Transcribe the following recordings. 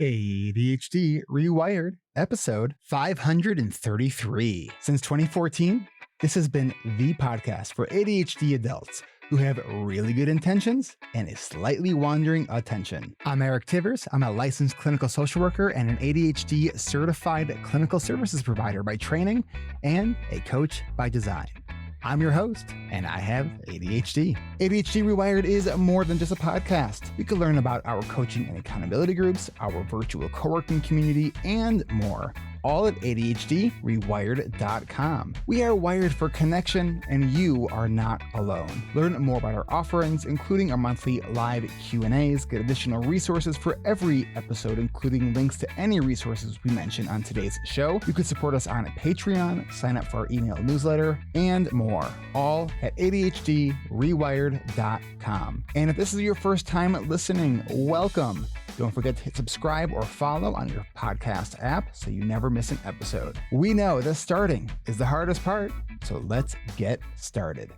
ADHD Rewired, episode 533. Since 2014, this has been the podcast for ADHD adults who have really good intentions and a slightly wandering attention. I'm Eric Tivers. I'm a licensed clinical social worker and an ADHD certified clinical services provider by training and a coach by design. I'm your host, and I have ADHD. ADHD Rewired is more than just a podcast. You can learn about our coaching and accountability groups, our virtual co-working community, and more, all at ADHDrewired.com. We are wired for connection, and you are not alone. Learn more about our offerings, including our monthly live Q&As, get additional resources for every episode, including links to any resources we mention on today's show. You can support us on Patreon, sign up for our email newsletter, and more, all at ADHDrewired.com. And if this is your first time listening, welcome. Don't forget to hit subscribe or follow on your podcast app so you never miss an episode. We know that starting is the hardest part, so let's get started.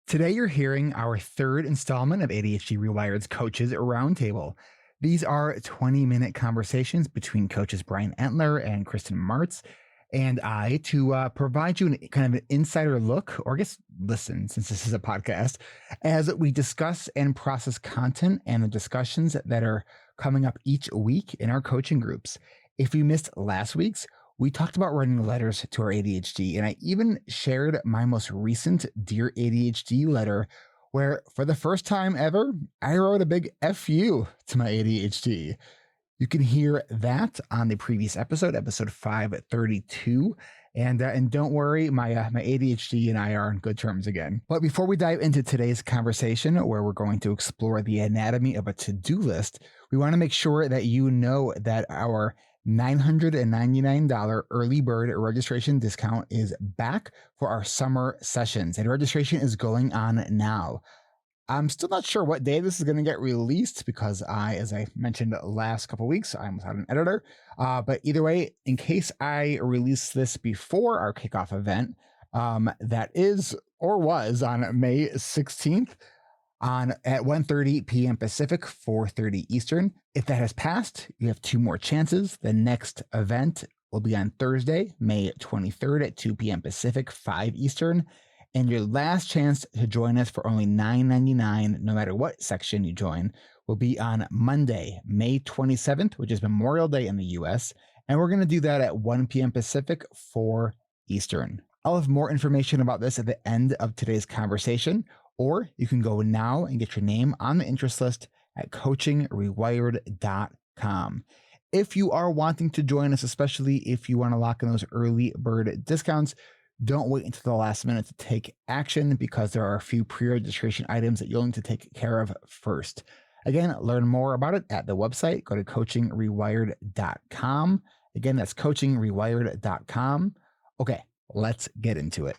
Today you're hearing our third installment of ADHD Rewired's Coaches Roundtable. These are 20-minute conversations between coaches Brian Entler and Kristen Martz and I to provide you kind of an insider look, or I guess listen, since this is a podcast, as we discuss and process content and the discussions that are coming up each week in our coaching groups. If you missed last week's, we talked about writing letters to our ADHD, and I even shared my most recent Dear ADHD letter, where for the first time ever, I wrote a big FU to my ADHD. You can hear that on the previous episode 532. And don't worry, my ADHD and I are on good terms again. But before we dive into today's conversation, where we're going to explore the anatomy of a to-do list, we want to make sure that you know that our $999 early bird registration discount is back for our summer sessions, and registration is going on now. I'm still not sure what day this is going to get released because as I mentioned the last couple of weeks, I'm without an editor. But either way, in case I release this before our kickoff event, that is or was on May 16th at 1:30 p.m. Pacific, 4:30 Eastern. If that has passed, you have two more chances. The next event will be on Thursday, May 23rd at 2 p.m. Pacific, 5 Eastern. And your last chance to join us for only $9.99, no matter what section you join, will be on Monday, May 27th, which is Memorial Day in the US. And we're going to do that at 1 p.m. Pacific, 4 Eastern. I'll have more information about this at the end of today's conversation, or you can go now and get your name on the interest list at coachingrewired.com. If you are wanting to join us, especially if you want to lock in those early bird discounts, don't wait until the last minute to take action because there are a few pre-registration items that you'll need to take care of first. Again, learn more about it at the website. Go to coachingrewired.com. Again, that's coachingrewired.com. Okay, let's get into it.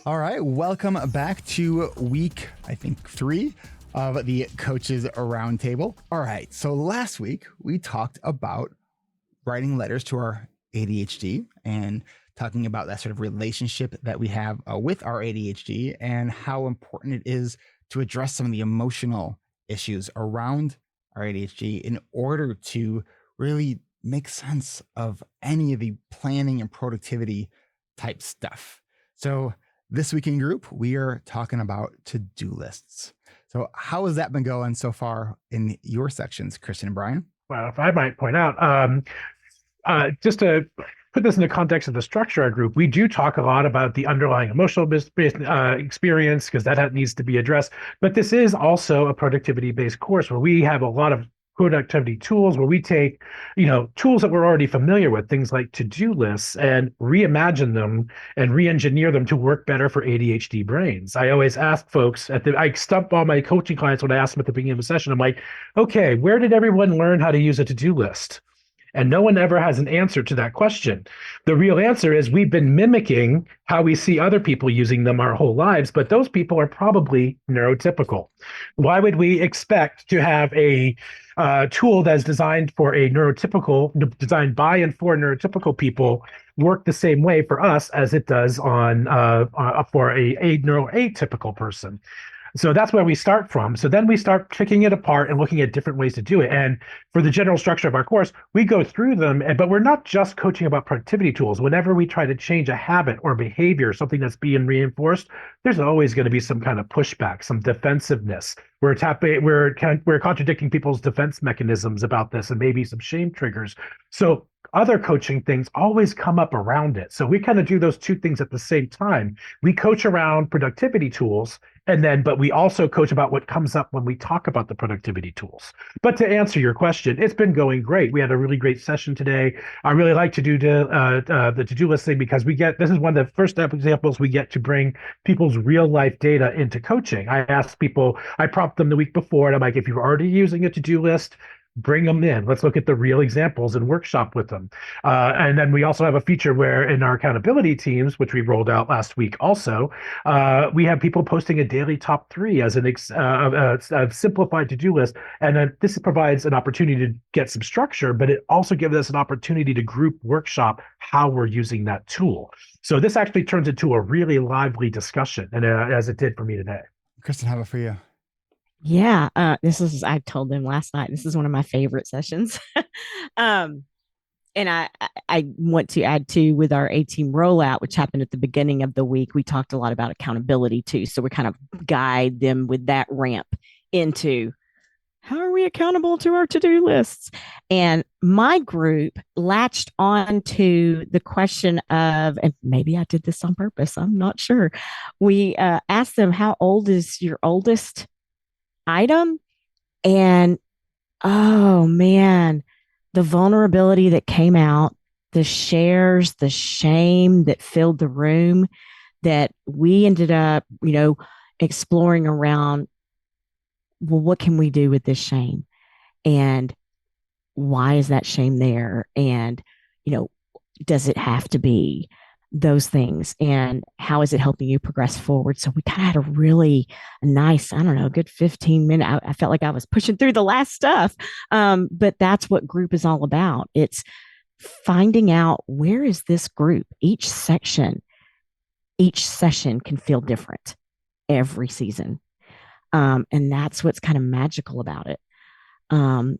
All right, welcome back to week, 3 of the Coaches Roundtable. All right, so last week we talked about writing letters to our ADHD and talking about that sort of relationship that we have with our ADHD and how important it is to address some of the emotional issues around our ADHD in order to really make sense of any of the planning and productivity type stuff. So this week in group, we are talking about to-do lists. So how has that been going so far in your sections, Kristen and Brian? Well, if I might point out, just to put this in the context of the structure of our group, we do talk a lot about the underlying emotional experience because that needs to be addressed. But this is also a productivity-based course where we have a lot of productivity tools where we take, tools that we're already familiar with, things like to-do lists, and reimagine them and re-engineer them to work better for ADHD brains. I always ask folks I stump all my coaching clients when I ask them at the beginning of a session, I'm like, okay, where did everyone learn how to use a to-do list? And no one ever has an answer to that question. The real answer is we've been mimicking how we see other people using them our whole lives, but those people are probably neurotypical. Why would we expect to have a tool that's designed by and for neurotypical people work the same way for us as it does for a neuroatypical person? So that's where we start from. So then we start picking it apart and looking at different ways to do it. And for the general structure of our course, we go through them, but we're not just coaching about productivity tools. Whenever we try to change a habit or behavior, something that's being reinforced, there's always going to be some kind of pushback, some defensiveness. We're contradicting people's defense mechanisms about this, and maybe some shame triggers. So other coaching things always come up around it. So we kind of do those two things at the same time. We coach around productivity tools, but we also coach about what comes up when we talk about the productivity tools. But to answer your question, it's been going great. We had a really great session today. I really like to do the to-do list thing because this is one of the first examples we get to bring people's real life data into coaching. I prompt them the week before, and I'm like, if you're already using a to-do list, bring them in. Let's look at the real examples and workshop with them. And then we also have a feature where in our accountability teams, which we rolled out last week also, we have people posting a daily top 3 as a simplified to-do list. And then this provides an opportunity to get some structure, but it also gives us an opportunity to group workshop how we're using that tool. So this actually turns into a really lively discussion, and as it did for me today. Kristen, how about for you? Yeah, I told them last night, this is one of my favorite sessions. um, and I want to add too, with our A-team rollout, which happened at the beginning of the week, we talked a lot about accountability too. So we kind of guide them with that ramp into how are we accountable to our to-do lists? And my group latched on to the question of, and maybe I did this on purpose, I'm not sure. We asked them, how old is your oldest item? And oh man, the vulnerability that came out, the shares, the shame that filled the room, that we ended up, exploring around, well, what can we do with this shame? And why is that shame there? And, does it have to be those things? And how is it helping you progress forward? So we kind of had a really nice, I don't know, a good 15 minute. I felt like I was pushing through the last stuff. But that's what group is all about. It's finding out, where is this group? Each session can feel different every season. And that's what's kind of magical about it.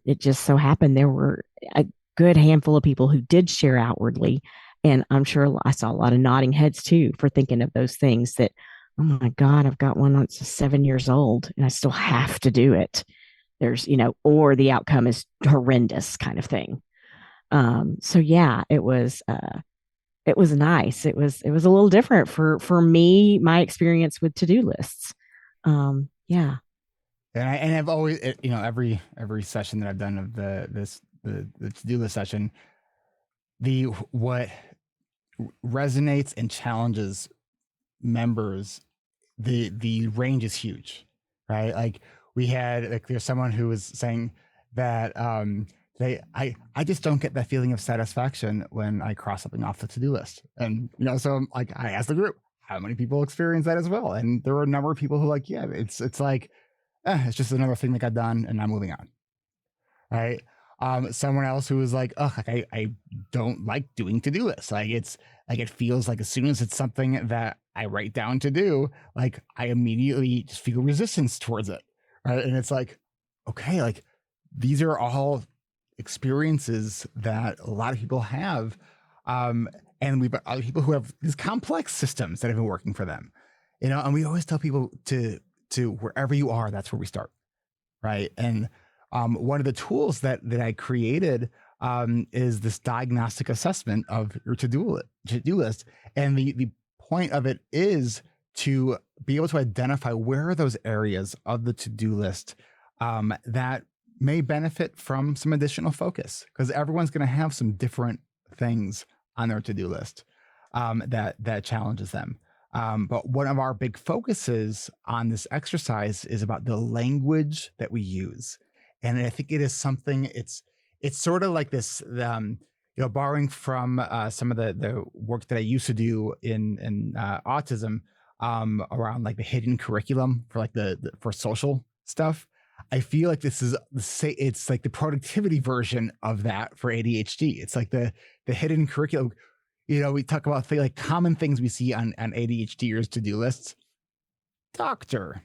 It just so happened there were a good handful of people who did share outwardly. And I'm sure I saw a lot of nodding heads too, for thinking of those things that, oh my God, I've got one that's 7 years old and I still have to do it. There's, or the outcome is horrendous kind of thing. So yeah, it was nice. It was a little different for me, my experience with to-do lists. Yeah. And I've always, every session that I've done of the to-do list session, what resonates and challenges members, the range is huge, right? Like we had, there's someone who was saying that I just don't get that feeling of satisfaction when I cross something off the to-do list. And, so like I asked the group, how many people experience that as well? And there were a number of people who like, yeah, it's like, it's just another thing that got done and I'm moving on. Right. Someone else who was like, oh, I don't like doing to-do lists. Like it's like, it feels like as soon as it's something that I write down to do, like I immediately just feel resistance towards it. Right. And it's like, okay, like these are all experiences that a lot of people have. And we've got other people who have these complex systems that have been working for them, and we always tell people to wherever you are, that's where we start. Right. And one of the tools that I created is this diagnostic assessment of your to-do list. And the point of it is to be able to identify where are those areas of the to-do list that may benefit from some additional focus, because everyone's going to have some different things on their to-do list that challenges them. But one of our big focuses on this exercise is about the language that we use. And I think it is something, it's sort of like this, borrowing from some of the work that I used to do in autism around like the hidden curriculum for like for social stuff. I feel like it's like the productivity version of that for ADHD. It's like the hidden curriculum. We talk about like common things we see on ADHDers to-do lists. Doctor,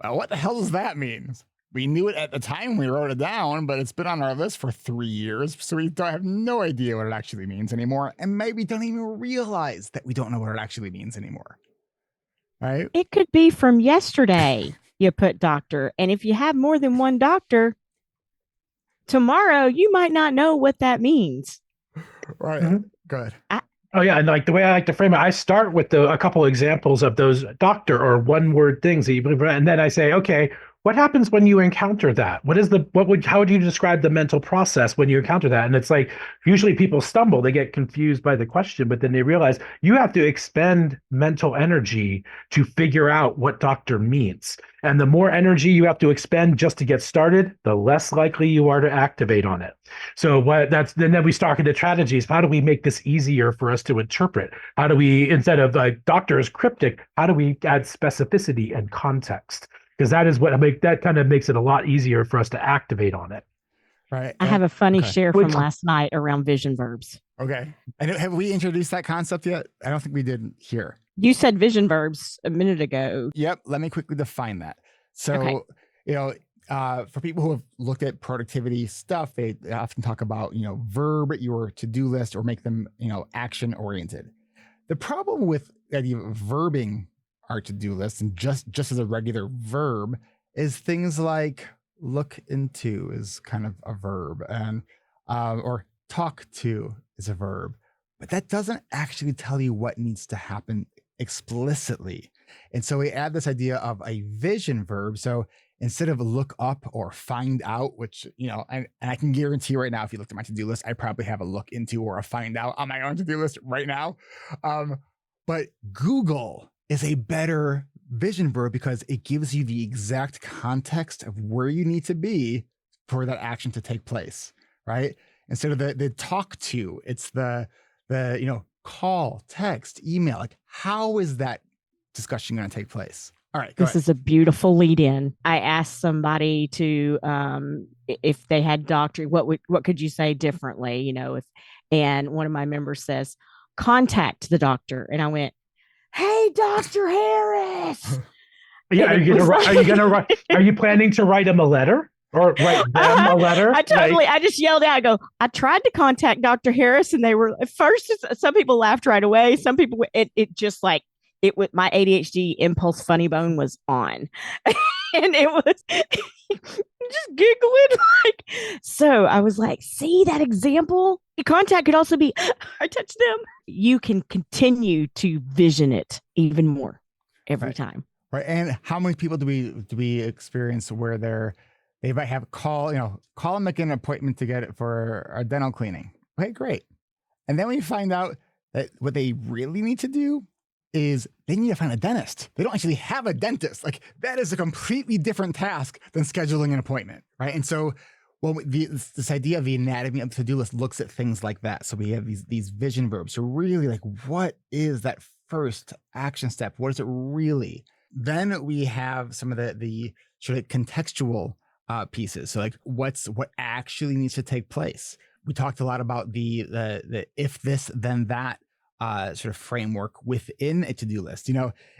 Well, what the hell does that mean? We knew it at the time we wrote it down, but it's been on our list for 3 years, so we have no idea what it actually means anymore, and maybe don't even realize that we don't know what it actually means anymore. Right? It could be from yesterday. You put doctor, and if you have more than one doctor, tomorrow you might not know what that means. Right. Good. Oh yeah, and like the way I like to frame it, I start with a couple examples of those doctor or one word things, and then I say, okay, what happens when you encounter that? How would you describe the mental process when you encounter that? And it's like, usually people stumble, they get confused by the question, but then they realize you have to expend mental energy to figure out what doctor means. And the more energy you have to expend just to get started, the less likely you are to activate on it. So then we start into strategies. How do we make this easier for us to interpret? How do we, instead of doctor is cryptic, how do we add specificity and context? Because that kind of makes it a lot easier for us to activate on it. Right. I have a funny share from last night around vision verbs. Okay. And have we introduced that concept yet? I don't think we did here. You said vision verbs a minute ago. Yep. Let me quickly define that. So, for people who have looked at productivity stuff, they often talk about, verb your to-do list or make them, action oriented. The problem with the idea of verbing our to-do list and just as a regular verb is things like look into is kind of a verb, and or talk to is a verb, but that doesn't actually tell you what needs to happen explicitly. And so we add this idea of a vision verb. So instead of look up or find out, which, and I can guarantee right now, if you looked at my to-do list, I probably have a look into or a find out on my own to-do list right now. But Google is a better vision verb because it gives you the exact context of where you need to be for that action to take place, right? Instead of the talk to, it's the call, text, email. Like, how is that discussion going to take place? All right. This is a beautiful lead in. I asked somebody to, if they had doctorate, what could you say differently? And one of my members says, contact the doctor. And I went, hey, Dr. Harris. Yeah. Are you planning to write him a letter or write them a letter? I just yelled out, I go, I tried to contact Dr. Harris, and they were at first, some people laughed right away. Some people, it just like, it with my ADHD impulse funny bone was on, and it was just giggling so I was like, see that example? Contact could also be, I touched them. You can continue to vision it even more every time. Right. And how many people do we experience where they might have call and make an appointment to get it for a dental cleaning. Okay, great. And then we find out that what they really need to do is they need to find a dentist. They don't actually have a dentist. Like, that is a completely different task than scheduling an appointment, right? And so, this idea of the anatomy of the to-do list looks at things like that. So we have these vision verbs. So really, like, what is that first action step? What is it really? Then we have some of the sort of contextual pieces. So like, what actually needs to take place? We talked a lot about the if this then that sort of framework within a to-do list.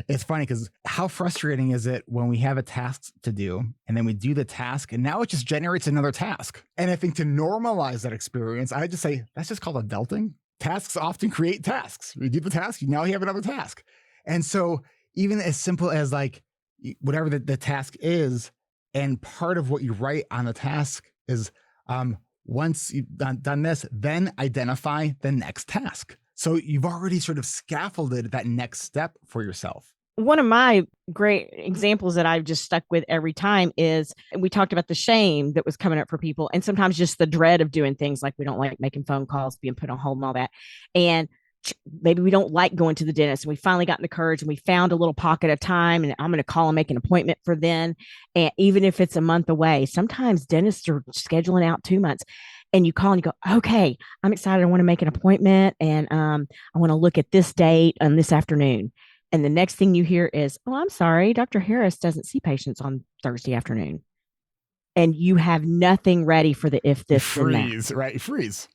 It's funny because how frustrating is it when we have a task to do and then we do the task and now it just generates another task. And I think to normalize that experience, I just say, that's just called adulting. Tasks often create tasks. You do the task, now you have another task. And so even as simple as like, whatever the task is, and part of what you write on the task is, once you've done this, then identify the next task. So you've already sort of scaffolded that next step for yourself. One of my great examples that I've just stuck with every time is, we talked about the shame that was coming up for people, and sometimes just the dread of doing things like we don't like making phone calls, being put on hold and all that. And maybe we don't like going to the dentist, and we finally got in the courage and we found a little pocket of time, and I'm going to call and make an appointment for then. And even if it's a month away, sometimes dentists are scheduling out 2 months. And you call and you go, okay, I'm excited. I want to make an appointment, and I want to look at this date on this afternoon. And the next thing you hear is, oh, I'm sorry, Dr. Harris doesn't see patients on Thursday afternoon. And you have nothing ready for the if this freeze, and that. Right? Freeze.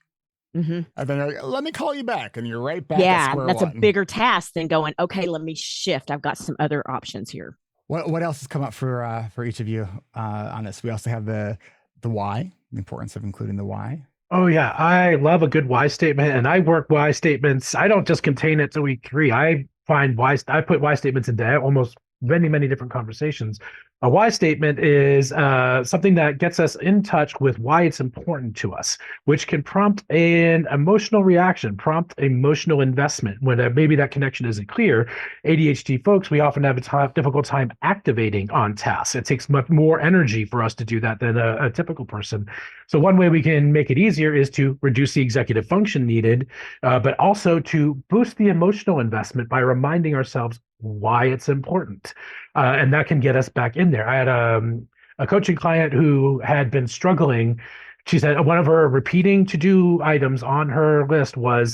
Mm-hmm. And then let me call you back, and you're right back. Yeah, at square that's one. a bigger task than going, okay, let me shift. I've got some other options here. What else has come up for each of you on this? We also have the why, the importance of including the why. Oh yeah, I love a good why statement, and I work why statements. I don't just contain it to week 3. I put why statements into almost many different conversations. A why statement is something that gets us in touch with why it's important to us, which can prompt an emotional reaction, prompt emotional investment when maybe that connection isn't clear. ADHD folks, we often have a difficult time activating on tasks. It takes much more energy for us to do that than a typical person. So one way we can make it easier is to reduce the executive function needed, but also to boost the emotional investment by reminding ourselves why it's important. And that can get us back in there. I had a coaching client who had been struggling. She said one of her repeating to-do items on her list was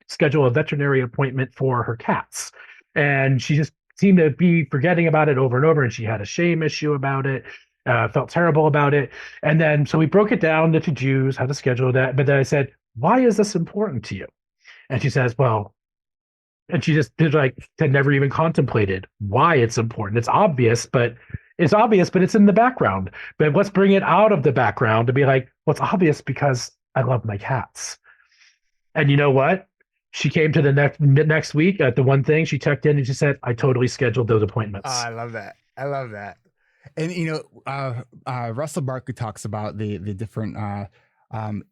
schedule a veterinary appointment for her cats. And she just seemed to be forgetting about it over and over. And she had a shame issue about it. Felt terrible about it. And then, so we broke it down, the to-dos, how to schedule that. But then I said, why is this important to you? And she says, well, and she just did had never even contemplated why it's important. It's obvious, but it's in the background. But let's bring it out of the background to be like, well, it's obvious because I love my cats. And you know what? She came to the next week at the one thing, she checked in and she said, I totally scheduled those appointments. Oh, I love that. And Russell Barkley talks about the different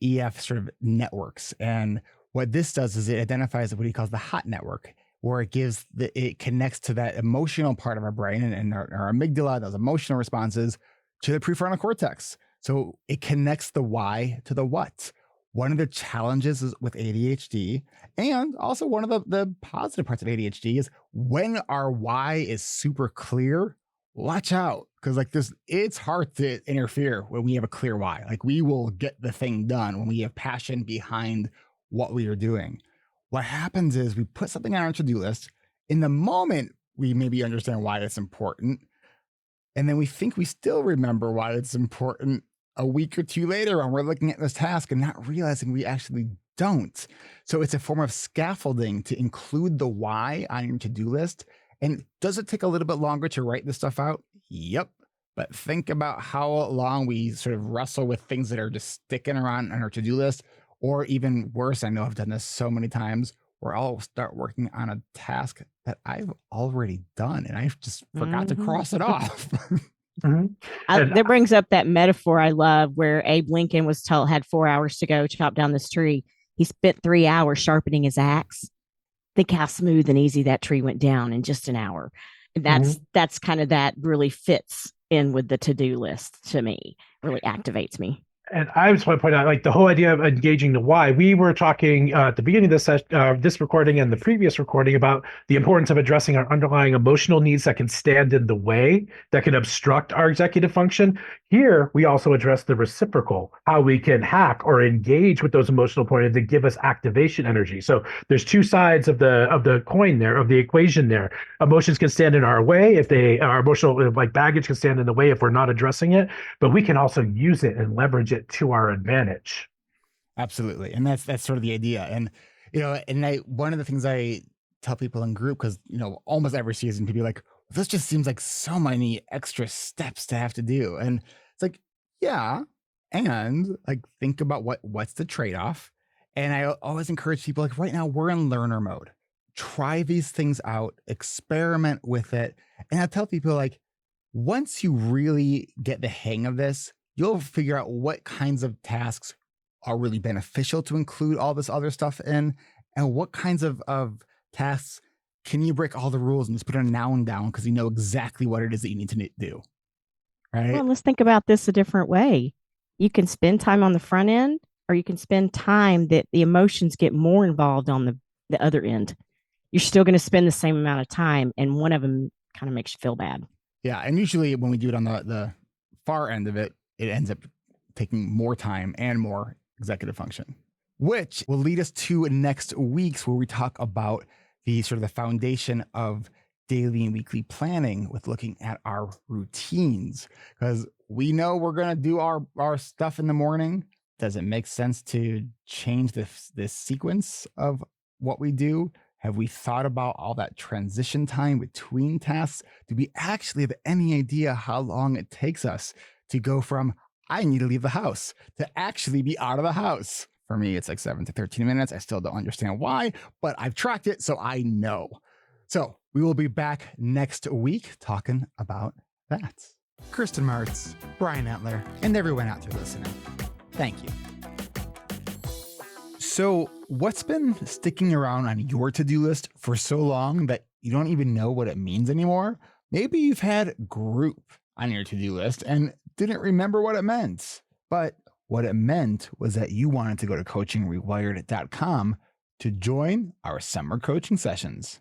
EF sort of networks, and what this does is it identifies what he calls the hot network, where it connects to that emotional part of our brain and our amygdala, those emotional responses, to the prefrontal cortex. So it connects the why to the what. One of the challenges is with ADHD, and also one of the positive parts of ADHD, is when our why is super clear, watch out. Because it's hard to interfere when we have a clear why. We will get the thing done when we have passion behind what we are doing. What happens is we put something on our to-do list. In the moment, we maybe understand why it's important. And then we think we still remember why it's important a week or two later when we're looking at this task and not realizing we actually don't. So it's a form of scaffolding to include the why on your to-do list. And does it take a little bit longer to write this stuff out? Yep. But think about how long we sort of wrestle with things that are just sticking around on our to-do list. Or even worse, I know I've done this so many times, where I'll start working on a task that I've already done and I just forgot to cross it off. That brings up that metaphor I love, where Abe Lincoln had 4 hours to go chop down this tree. He spent 3 hours sharpening his axe. Think how smooth and easy that tree went down in just an hour. That's kind of, that really fits in with the to-do list to me, really activates me. And I just want to point out, the whole idea of engaging the why. We were talking at the beginning of this recording and the previous recording about the importance of addressing our underlying emotional needs that can stand in the way, that can obstruct our executive function. Here, we also address the reciprocal, how we can hack or engage with those emotional points to give us activation energy. So there's two sides of the coin there, of the equation there. Emotions can stand in our way our emotional baggage can stand in the way if we're not addressing it, but we can also use it and leverage it to our advantage. Absolutely. And that's sort of the idea. And, one of the things I tell people in group, because, almost every season people be like, this just seems like so many extra steps to have to do. And it's like, yeah. And think about what's the trade-off. And I always encourage people, right now we're in learner mode. Try these things out, experiment with it. And I tell people, once you really get the hang of this, you'll figure out what kinds of tasks are really beneficial to include all this other stuff in, and what kinds of tasks can you break all the rules and just put a noun down because you know exactly what it is that you need to do, right? Well, let's think about this a different way. You can spend time on the front end, or you can spend time that the emotions get more involved on the other end. You're still going to spend the same amount of time, and one of them kind of makes you feel bad. Yeah, and usually when we do it on the far end of it, it ends up taking more time and more executive function, which will lead us to next week's, where we talk about the sort of the foundation of daily and weekly planning with looking at our routines. Because we know we're going to do our stuff in the morning. Does it make sense to change this sequence of what we do? Have we thought about all that transition time between tasks? Do we actually have any idea how long it takes us to go from I need to leave the house to actually be out of the house? For me, it's like 7 to 13 minutes. I still don't understand why, but I've tracked it, so I know. So we will be back next week talking about that. Kristen Martz, Brian Etler, and everyone out there listening, thank you. So what's been sticking around on your to-do list for so long that you don't even know what it means anymore? Maybe you've had group on your to-do list and didn't remember what it meant. But what it meant was that you wanted to go to coachingrewired.com to join our summer coaching sessions.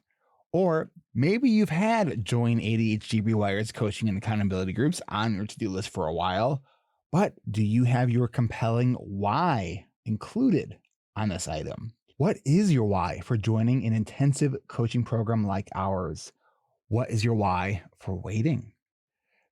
Or maybe you've had join ADHD Rewired's coaching and accountability groups on your to-do list for a while, but do you have your compelling why included on this item? What is your why for joining an intensive coaching program like ours? What is your why for waiting?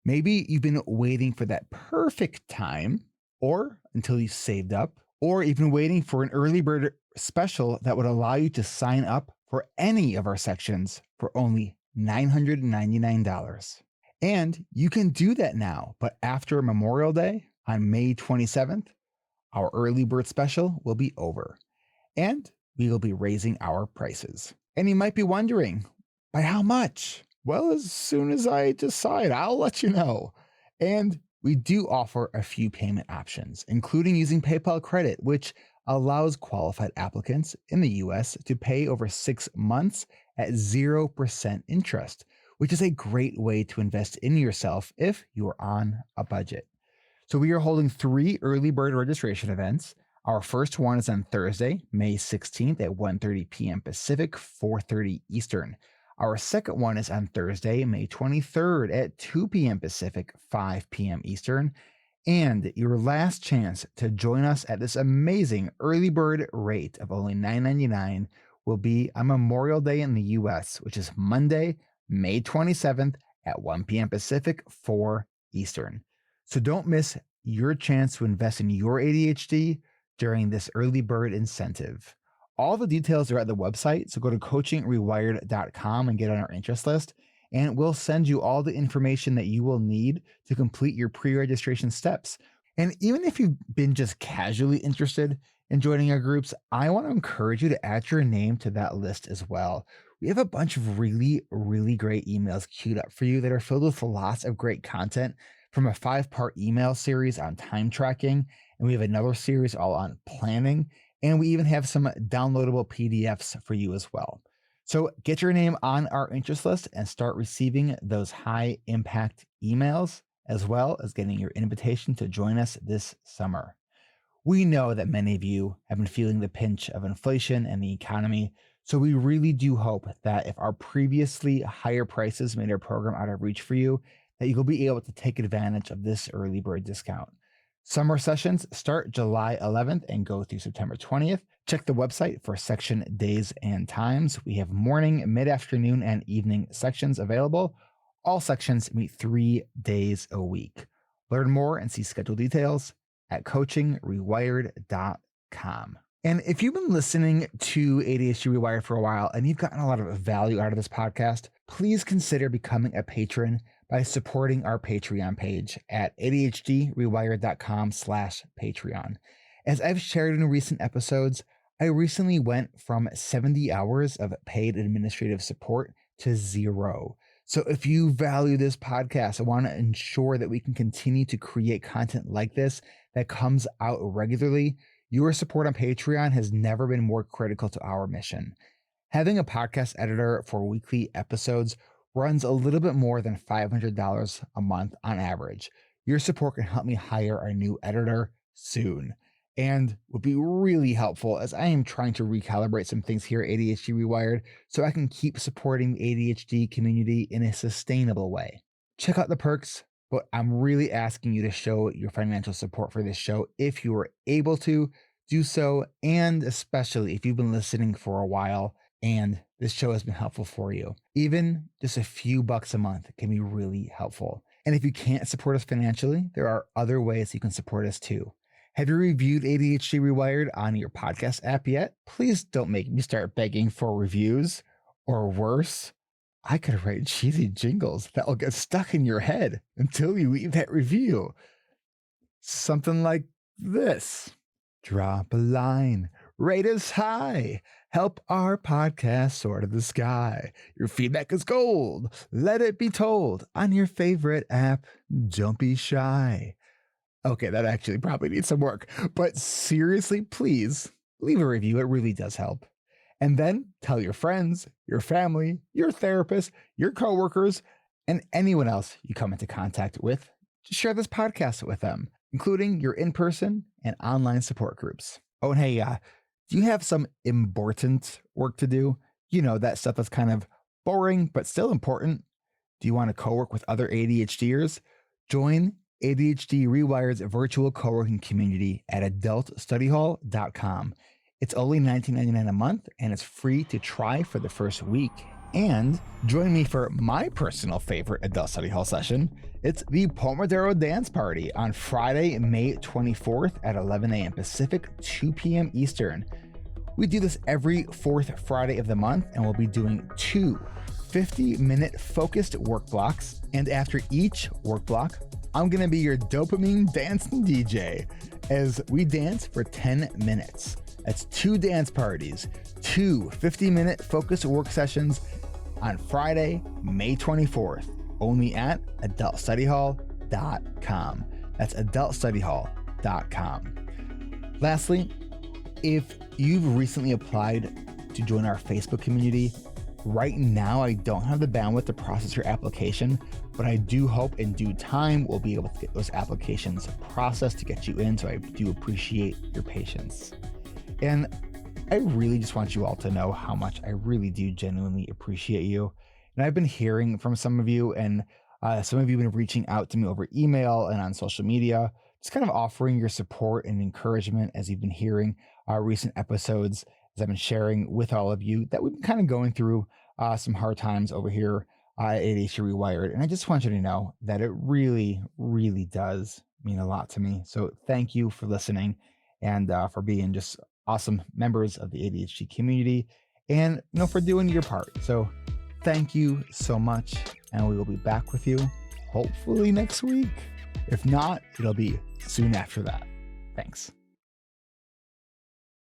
Maybe you've been waiting for that perfect time, or until you saved up, or even waiting for an early bird special that would allow you to sign up for any of our sections for only $999. And you can do that now, but after Memorial Day on May 27th, our early bird special will be over, and we will be raising our prices. And you might be wondering, by how much? Well, as soon as I decide, I'll let you know. And we do offer a few payment options, including using PayPal credit, which allows qualified applicants in the US to pay over 6 months at 0% interest, which is a great way to invest in yourself if you are on a budget. So we are holding 3 early bird registration events. Our first one is on Thursday, May 16th at 1:30 p.m. Pacific, 4:30 Eastern. Our second one is on Thursday, May 23rd at 2 p.m. Pacific, 5 p.m. Eastern. And your last chance to join us at this amazing early bird rate of only $9.99 will be on Memorial Day in the US, which is Monday, May 27th at 1 p.m. Pacific, 4 Eastern. So don't miss your chance to invest in your ADHD during this early bird incentive. All the details are at the website, so go to coachingrewired.com and get on our interest list, and we'll send you all the information that you will need to complete your pre-registration steps. And even if you've been just casually interested in joining our groups, I want to encourage you to add your name to that list as well. We have a bunch of really, really great emails queued up for you that are filled with lots of great content, from a 5-part email series on time tracking, and we have another series all on planning, and we even have some downloadable PDFs for you as well. So get your name on our interest list and start receiving those high impact emails, as well as getting your invitation to join us this summer. We know that many of you have been feeling the pinch of inflation and the economy, so we really do hope that if our previously higher prices made our program out of reach for you, that you'll be able to take advantage of this early bird discount. Summer sessions start July 11th and go through September 20th. Check the website for section days and times. We have morning, mid-afternoon, and evening sections available. All sections meet 3 days a week. Learn more and see schedule details at coachingrewired.com. And if you've been listening to ADHD Rewired for a while and you've gotten a lot of value out of this podcast, please consider becoming a patron by supporting our Patreon page at adhdrewired.com/Patreon. As I've shared in recent episodes, I recently went from 70 hours of paid administrative support to 0. So if you value this podcast, I want to ensure that we can continue to create content like this that comes out regularly. Your support on Patreon has never been more critical to our mission. Having a podcast editor for weekly episodes runs a little bit more than $500 a month on average. Your support can help me hire a new editor soon, and would be really helpful as I am trying to recalibrate some things here at ADHD Rewired so I can keep supporting the ADHD community in a sustainable way. Check out the perks, but I'm really asking you to show your financial support for this show if you are able to do so, and especially if you've been listening for a while and this show has been helpful for you. Even just a few bucks a month can be really helpful. And if you can't support us financially, there are other ways you can support us too. Have you reviewed ADHD Rewired on your podcast app yet? Please don't make me start begging for reviews. Or worse, I could write cheesy jingles that will get stuck in your head until you leave that review. Something like this. Drop a line, rate us high, help our podcast soar to the sky. Your feedback is gold. Let it be told on your favorite app. Don't be shy. Okay, that actually probably needs some work, but seriously, please leave a review. It really does help. And then tell your friends, your family, your therapist, your coworkers, and anyone else you come into contact with to share this podcast with them, including your in-person and online support groups. Oh, and hey, do you have some important work to do? You know, that stuff that's kind of boring, but still important. Do you want to co-work with other ADHDers? Join ADHD Rewired's virtual co-working community at adultstudyhall.com. It's only $19.99 a month, and it's free to try for the first week. And join me for my personal favorite Adult Study Hall session. It's the Pomodoro Dance Party on Friday, May 24th at 11 a.m. Pacific, 2 p.m. Eastern. We do this every fourth Friday of the month, and we'll be doing 2 50-minute focused work blocks. And after each work block, I'm going to be your dopamine dancing DJ as we dance for 10 minutes. That's 2 dance parties, 2 50-minute focused work sessions on Friday, May 24th, only at adultstudyhall.com. That's adultstudyhall.com. Lastly, if you've recently applied to join our Facebook community, right now I don't have the bandwidth to process your application, but I do hope in due time we'll be able to get those applications processed to get you in, so I do appreciate your patience. And I really just want you all to know how much I really do genuinely appreciate you. And I've been hearing from some of you, and some of you have been reaching out to me over email and on social media, just kind of offering your support and encouragement as you've been hearing our recent episodes, as I've been sharing with all of you that we've been kind of going through some hard times over here at ADHD Rewired. And I just want you to know that it really, really does mean a lot to me. So thank you for listening and for being just awesome members of the ADHD community, and for doing your part. So thank you so much, and we will be back with you hopefully next week. If not, it'll be soon after that. Thanks.